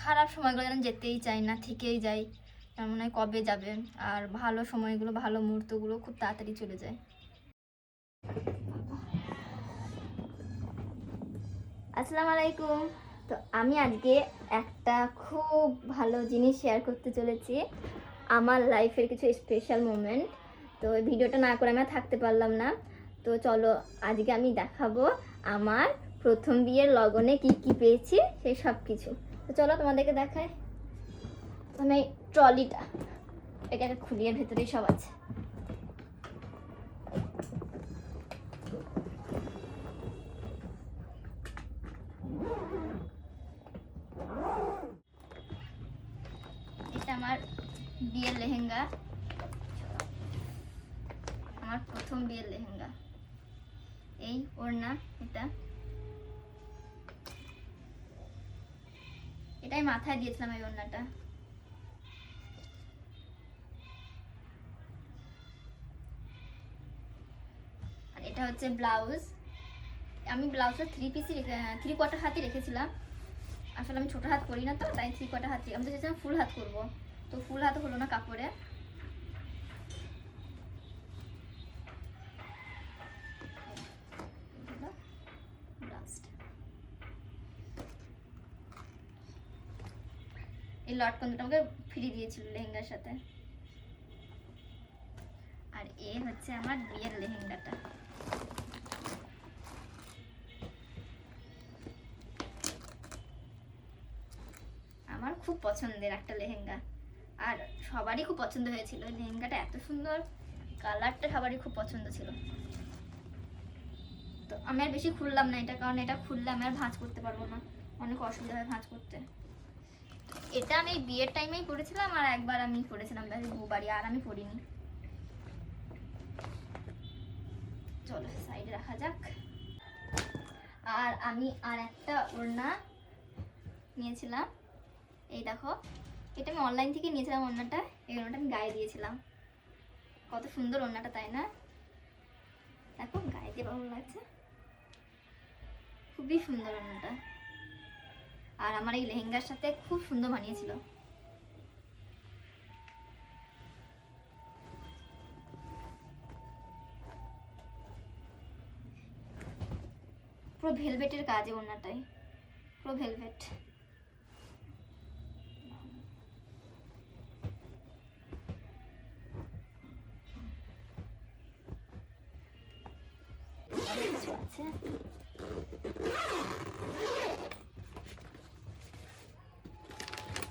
খারাপ সময়গুলো যেন যেতেই চাই না, থেকেই যাই, তার মনে হয় কবে যাবে। আর ভালো সময়গুলো, ভালো মুহূর্তগুলো খুব তাড়াতাড়ি চলে যায়। আসসালামু আলাইকুম। তো আমি আজকে একটা খুব ভালো জিনিস শেয়ার করতে চলেছি, আমার লাইফের কিছু স্পেশাল মোমেন্ট। তো এই ভিডিওটা না করে আমি থাকতে পারলাম না। তো চলো আজকে আমি দেখাবো আমার প্রথম বিয়ের লগনে কি কি পেয়েছি সেই সব কিছু। তো চলো তোমাদেরকে দেখাই। মানে ট্রলিটা এটাকে খুলিয়ে ভেতরেই সব আছে। এটা আমার বিয়ের লেহেঙ্গা, আমার প্রথম বিয়ের লেহেঙ্গা। এই ওড়না, এটাই মাথায় দিয়েছিলাম এই ওড়নাটা। আর এটা হচ্ছে ব্লাউজ। আমি ব্লাউজটা 3 কোয়ার্টার হাতই রেখেছিলাম। আসলে আমি ছোট হাত করি না, তো তাই 3 কোয়ার্টার হাত। আমি তো চেয়েছিলাম ফুল হাত করবো, তো ফুল হাত হলো না কাপড়ে। এই লটকনটা আমাকে ফ্রি দিয়েছিল লেহেঙ্গার সাথে। আর এ হচ্ছে আমার বিয়ের লেহেঙ্গাটা। আমার খুব পছন্দের একটা লেহেঙ্গা, আর সবারই খুব পছন্দ হয়েছিল। লেহেঙ্গাটা এত সুন্দর, কালারটা সবারই খুব পছন্দ ছিল। তো আমি আর বেশি খুললাম না এটা, কারণ এটা খুললে আমি আর ভাঁজ করতে পারবো না, অনেক অসুবিধা হয় ভাঁজ করতে। এটা আমি বিয়ের টাইমেই পরেছিলাম, আর একবার আমি পরেছিলাম দুবারই, আর আমি পরিনি। চলো সাইডে রাখা যাক। আর আমি আর একটা ওড়না নিয়েছিলাম, এই দেখো। এটা আমি অনলাইন থেকে নিয়েছিলাম ওড়নাটা। এই ওড়নাটা আমি গায়ে দিয়েছিলাম। কত সুন্দর ওড়নাটা, তাই না? দেখো গায়ে দিয়ে ভালো লাগছে, খুবই সুন্দর ওড়নাটা। আর আমার এই লেহেঙ্গার সাথে খুব সুন্দর মানিয়েছিল। পুরো ভেলভেটের কাজ ওড়নাটাই, পুরো ভেলভেট। আছে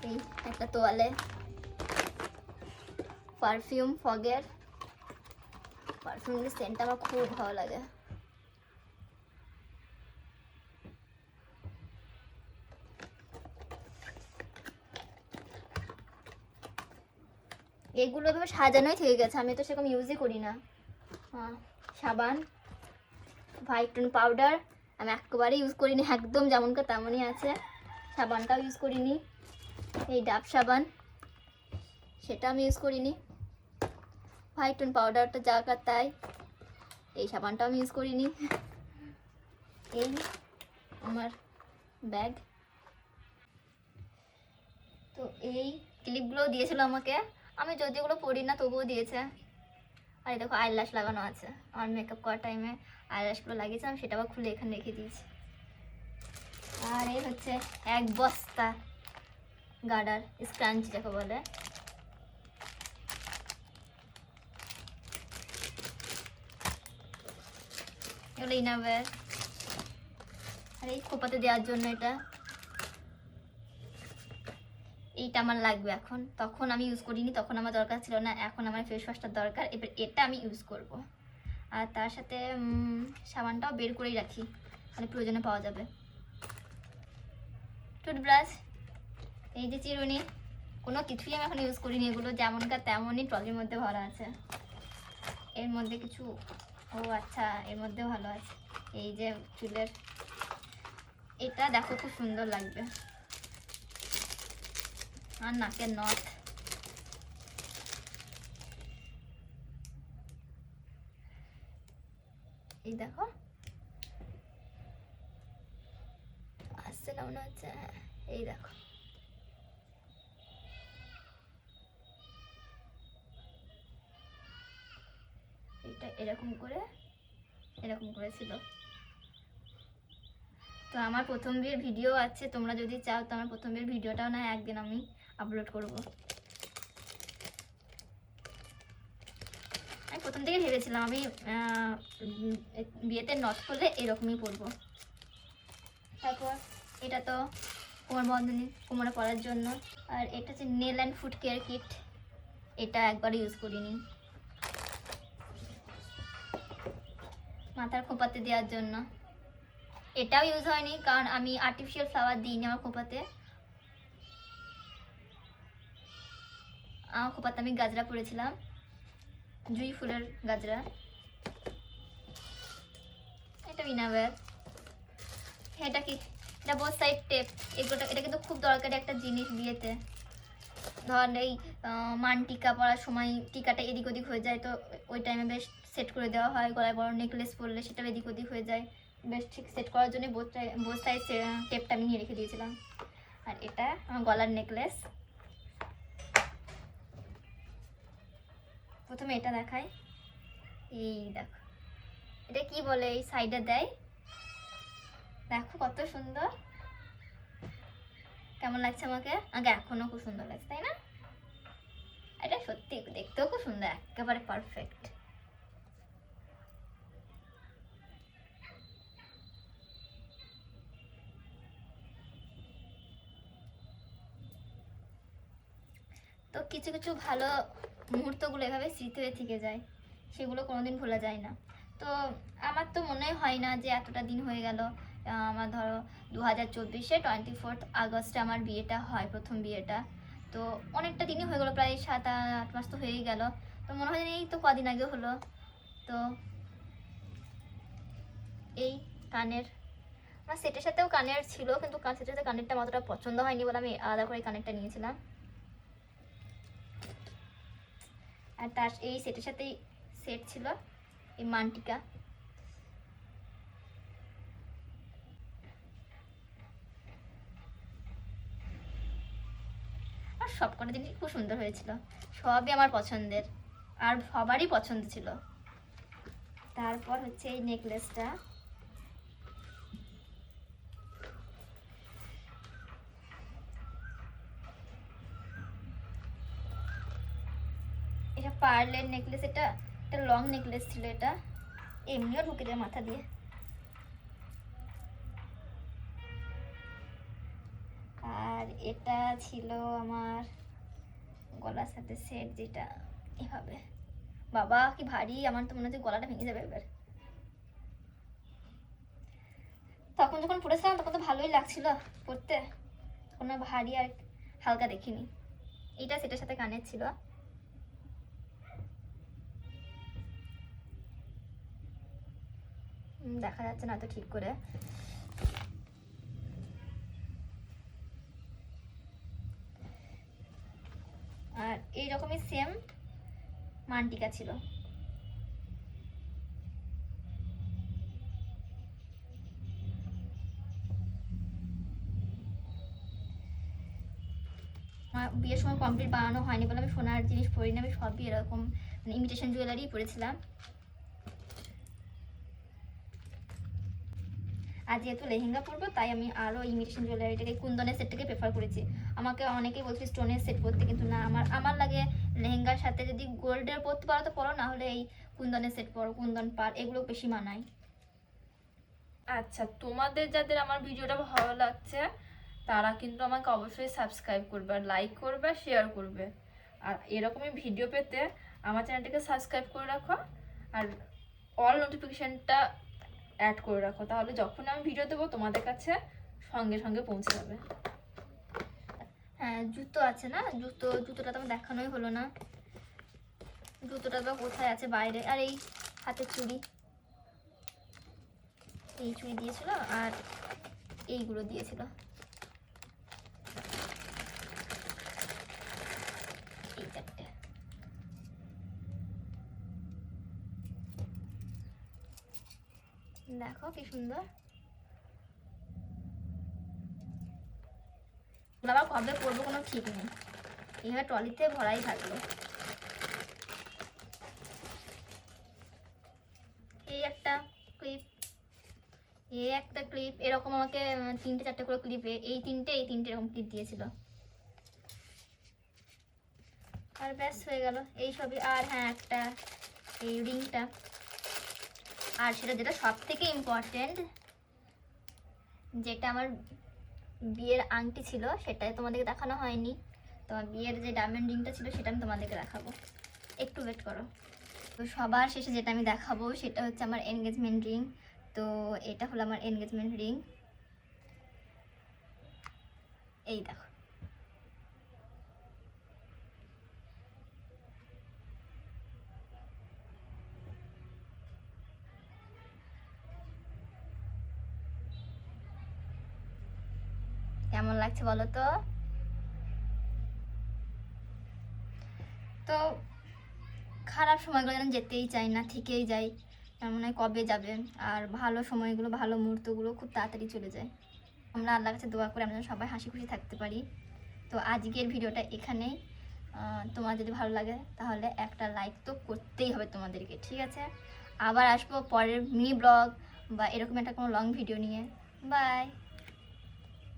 এই একটা তোয়ালে, পারফিউম ফগের। পারফিউমের সেন্টটা আমার খুব ভালো লাগে। এগুলো এভাবে সাজানোই থেকে গেছে, আমি তো সেরকম ইউজই করি না। সাবান, হোয়াইট টোন পাউডার আমি একেবারে ইউজ করিনি, একদম যেমনকার তেমনই আছে। সাবানটাও ইউজ করিনি, এই ডাব সাবান, সেটা আমি ইউজ করিনি। হোয়াইট টোন পাউডারটা যা কার তাই, এই সাবানটাও আমি ইউজ করিনি। এই আমার ব্যাগ। তো এই ক্লিপগুলো দিয়েছিল আমাকে, আমি যদিওগুলো পরি না তবুও দিয়েছে। আর দেখো আইল্যাশ লাগানো আছে, আমার মেকআপ করার টাইমে আইল্যাশগুলো লাগিয়েছে, আমি সেটা আবার খুলে এখানে রেখে দিয়েছি। আর এই হচ্ছে 1 বস্তা গার্ডার, স্ক্রাঞ্চ যাকে বলে। এগুলো ইনারওয়্যার। আর এই খোপাতে দেওয়ার জন্য এইটা আমার লাগবে এখন। তখন আমি ইউজ করিনি, তখন আমার দরকার ছিল না, এখন আমার ফেস ওয়াশটার দরকার, এবার এটা আমি ইউজ করব। আর তার সাথে সাবানটাও বের করেই রাখি, মানে প্রয়োজনে পাওয়া যাবে। টুথব্রাশ, এই যে চিরুনি, কোনো কিছুই আমি এখন ইউজ করিনি, এগুলো যেমনকার তেমনই ট্রলির মধ্যে ভরা আছে। এর মধ্যে কিছু, ও আচ্ছা এর মধ্যে ভালো আছে। এই যে চুলের এটা দেখো, খুব সুন্দর লাগবে। আর নাকের নথ, এই দেখো আসছে না মনে হচ্ছে, এই দেখো এরকম করেছিল। তো আমার প্রথম বিয়ের ভিডিও আছে, তোমরা যদি চাও তো আমার প্রথম বিয়ের ভিডিওটাও না একদিন আমি আপলোড করব। আমি প্রথম থেকে ভেবেছিলাম আমি বিয়েতে নথ করলে এরকমই পরবো। তারপর এটা তো কোমরে পরার জন্য। আর এটা হচ্ছে nail and foot care kit, এটা একবার ইউজ করিনি। মাথার খোঁপাতে দেওয়ার জন্য, এটাও ইউজ হয়নি কারণ আমি আর্টিফিশিয়াল ফ্লাওয়ার দিইনি আমার খোঁপাতে। আমার খোঁপাতে আমি গাজরা পরেছিলাম, জুঁই ফুলের গাজরা। এটা ইনারওয়্যার। এটা কি, এটা বোথ সাইড টেপ। এটা কিন্তু খুব দরকারি একটা জিনিস বিয়েতে। ধর এই মান টিকা পরার সময় টিকাটা এদিক ওদিক হয়ে যায়, তো ওই টাইমে বেশ সেট করে দেওয়া হয়। গলায় বড় নেকলেস পরলে সেটা এদিক ওদিক হয়ে যায়, বেশ ঠিক সেট করার জন্য বোথ সাইড টেপটা আমি নিয়ে রেখে দিয়েছিলাম। আর এটা আমার গলার নেকলেস। প্রথমে এটা দেখাই, এই দেখো এটা কি বলে, এই সাইডে দেয়, দেখো কত সুন্দর। কেমন লাগছে আমাকে? আগে এখনো খুব সুন্দর লাগছে, তাই না? এটা সত্যি দেখতেও খুব সুন্দর, একেবারে পারফেক্ট। তো কিছু কিছু ভালো মুহূর্তগুলো এভাবে স্মৃতি হয়ে থেকে যায়, সেগুলো কোনোদিন ভোলা যায় না। তো আমার তো মনে হয় না যে এতটা দিন হয়ে গেল। আমার ধরো 2024-এ 24 আগস্টে আমার বিয়েটা হয়, প্রথম বিয়েটা। তো অনেকটা দিনই হয়ে গেলো, প্রায় 7-8 মাস তো হয়েই গেল। তো মনে হয় এই তো কদিন আগে হলো। তো এই কানের, আমার সেটের সাথেও কানের ছিল, কিন্তু সেটের সাথে কানেরটা অতটা পছন্দ হয়নি বলে আমি আলাদা করে কানেরটা নিয়েছিলাম। আর তার এই সেটের সাথেই সেট ছিল এই মানটিকা। আর সবকটা জিনিস খুব সুন্দর হয়েছিল, সবই আমার পছন্দের আর সবারই পছন্দ ছিল। তারপর হচ্ছে এই নেকলেসটা, এটা পার্লের নেকলেস। এটা একটা লং নেকলেস ছিল, এটা এমনিও ঢুকে যায় মাথা দিয়ে। আর এটা ছিল আমার গলার সাথে সেট, যেটা এভাবে, বাবা কি ভারী, আমার তো মনে হচ্ছে গলাটা ভেঙে যাবে এবার। তখন যখন পড়েছিলাম তখন তো ভালোই লাগছিল পড়তে, কোনো ভারী আর হালকা দেখিনি। এটা সেটার সাথে কানের ছিল। দেখা যাচ্ছে না তো ঠিক করে। আর এইরকমই সেম মানটিকা ছিল। বিয়ের সময় কমপ্লিট বানানো হয়নি বলে আমি সোনার জিনিস পরি না, আমি সবই এরকম মানে ইমিটেশন জুয়েলারি পরেছিলাম। আর যেহেতু লেহেঙ্গা পরবো তাই আমি আরও ইমিটেশন জুয়েলারিটাকে, কুন্দনের সেটটাকে প্রেফার করেছি। আমাকে অনেকেই বলছে স্টোনের সেট পরতে, কিন্তু না, আমার লাগে লেহেঙ্গার সাথে যদি গোল্ডের পরতে পারো তো পরো, না হলে এই কুন্দনের সেট পরো, কুন্দন পার এগুলো বেশি মানায়। আচ্ছা, তোমাদের যাদের আমার ভিডিওটা ভালো লাগছে তারা কিন্তু আমাকে অবশ্যই সাবস্ক্রাইব করবে, আর লাইক করবে, শেয়ার করবে। আর এরকমই ভিডিও পেতে আমার চ্যানেলটাকে সাবস্ক্রাইব করে রাখো, আর অল নোটিফিকেশনটা অ্যাড করে রাখো, তাহলে যখন আমি ভিডিও দেবো তোমাদের কাছে সঙ্গে সঙ্গে পৌঁছে যাবে। হ্যাঁ, জুতো আছে না, জুতোটা তো আমার দেখানোই হলো না। জুতোটা তো কোথায় আছে, বাইরে। আর এই হাতের চুড়ি, এই চুড়ি দিয়েছিল আর এইগুলো দিয়েছিল, এই চারটে। দেখো কি সুন্দর। আবার কবে পরবো কোনো ঠিক নেই, এইভাবে ট্রলিতে ভরাই থাকলো। এই একটা ক্লিপ, এরকম আমাকে 3-4টে করে ক্লিপে, এই তিনটে এরকম ক্লিপ দিয়েছিল। আর ব্যাস হয়ে গেল এই সবই। আর হ্যাঁ, একটা এই রিংটা, আর সেটা যেটা সব থেকে ইম্পর্টেন্ট, যেটা আমার বিয়ের আংটি ছিল, সেটাই তোমাদেরকে দেখানো হয়নি। তোমার বিয়ের যে ডায়মন্ড রিংটা ছিল সেটা আমি তোমাদেরকে দেখাবো, একটু ওয়েট করো। তো সবার শেষে যেটা আমি দেখাবো সেটা হচ্ছে আমার এনগেজমেন্ট রিং। তো এটা হলো আমার এনগেজমেন্ট রিং, এই দেখো। কেমন লাগছে বলো তো? তো খারাপ সময়গুলো যেন যেতেই চাই না, থেকেই যাই, তার মনে হয় কবে যাবে। আর ভালো সময়গুলো, ভালো মুহূর্তগুলো খুব তাড়াতাড়ি চলে যায়। আমরা আল্লাহর কাছে দোয়া করে আমরা যেন সবাই হাসি খুশি থাকতে পারি। তো আজকের ভিডিওটা এখানেই। তোমার যদি ভালো লাগে তাহলে একটা লাইক তো করতেই হবে তোমাদেরকে, ঠিক আছে? আবার আসবো পরের মিনি ব্লগ বা এরকম একটা কোনো লং ভিডিও নিয়ে। বাই।